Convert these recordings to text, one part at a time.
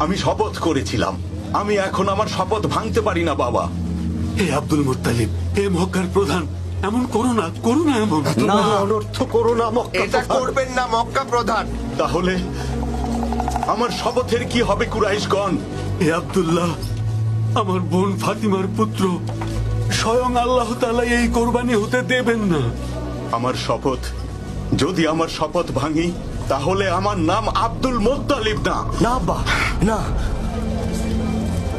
আমি শপথ করেছিলাম, আমি এখন আমার শপথ ভাঙতে পারি না বাবা। হে আব্দুল মুত্তালিব, হে মক্কার প্রধান, এমন করো না, করো না এমন। না, অনর্থ করো না মক্কা এটা প্রধান। করবেন না মক্কা প্রধান। তাহলে আমার শপথের কি হবে কুরাইশগণ? হে আব্দুল্লাহ, আমার বোন ফাতিমার পুত্র, স্বয়ং আল্লাহ তাআলা এই কোরবানি হতে দেবেন না। আমার শপথ, যদি আমার শপথ ভাঙি তাহলে আমার নাম আব্দুল মুত্তালিব না। না আব্বা, না,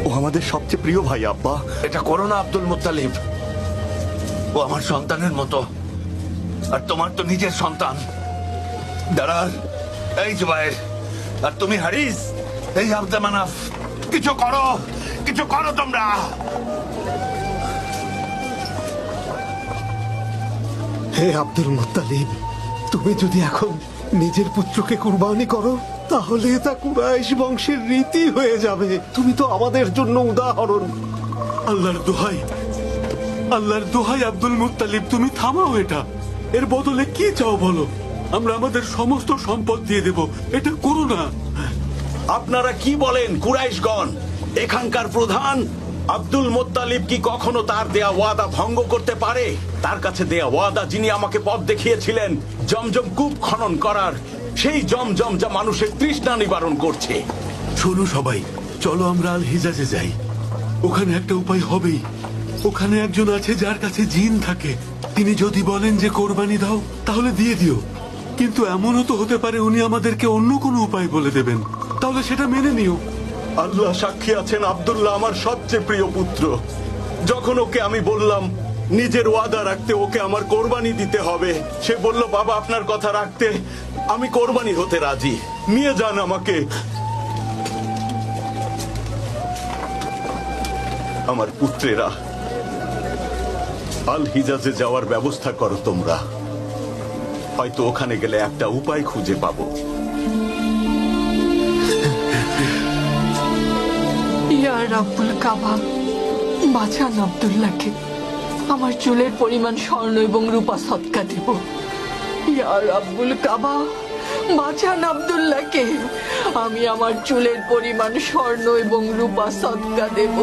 ও আমাদের সবচেয়ে প্রিয় ভাই আব্বা। এটা করো না আব্দুল মুত্তালিব, ও আমার সন্তানের মতো, আর তোমার তো নিজের সন্তান। দাঁড়ার, এই জুবাইর, আর তুমি হারিস, এই আব্দে মানাফ, কিছু করো, কিছু করো তোমরা। হে আব্দুল মুত্তালিব, তুমি যদি এখন নিজের পুত্রকে কুরবানি করো তাহলে তা কুরাইশ বংশের রীতি হয়ে যাবে। তুমি তো আমাদের জন্য উদাহরণ। আল্লাহর দোহাই, আল্লাহর দোহাই আব্দুল মুত্তালিব, তুমি থামাও এটা। এর বদলে কি চাও বলো, আমরা আমাদের সমস্ত সম্পদ দিয়ে দেব। এটা করো না। আপনারা কি বলেন কুরাইশগণ? এখানকার প্রধান আব্দুল মুত্তালিব কি কখনো তার দেয়া ওয়াদা ভঙ্গ করতে পারে? তার কাছে দেয়া ওয়াদা, যিনি আমাকে পথ দেখিয়েছিলেন জমজম কূপ খনন করার, সেই জমজম যা মানুষের তৃষ্ণা নিবারণ করছে। শোনো সবাই, চলো আমরা আল হিজাজে যাই। ওখানে একটা উপায় হবেই। ওখানে একজন আছে যার কাছে জিন থাকে। তিনি যদি বলেন যে কোরবানি দাও, তাহলে দিয়ে দিও। কিন্তু এমনও তো হতে পারে উনি আমাদেরকে অন্য কোনো উপায় বলে দেবেন, তাহলে সেটা মেনে নিও। আল্লাহ সাক্ষী আছেন, আব্দুল্লাহ আমার সবচেয়ে প্রিয় পুত্র। যখন ওকে আমি বললাম নিজের ওয়াদা রাখতে ওকে আমার কোরবানি দিতে হবে, সে বলল বাবা আপনার কথা রাখতে আমি কোরবানি হতে রাজি, নিয়ে যান আমাকে। আমার পুত্রেরা, আল হিজাজে যাওয়ার ব্যবস্থা করো তোমরা। হয়তো ওখানে গেলে একটা উপায় খুঁজে পাবো। ইয়া রাব্বুল কাবা, বাঁচান আব্দুল্লাহকে। আমার চুলের পরিমাণ স্বর্ণ এবং রূপা সদকা দেব। ইয়া রাব্বুল কাবা, বাঁচান আব্দুল্লাহকে। আমি আমার চুলের পরিমাণ স্বর্ণ এবং রূপা সদকা দেব।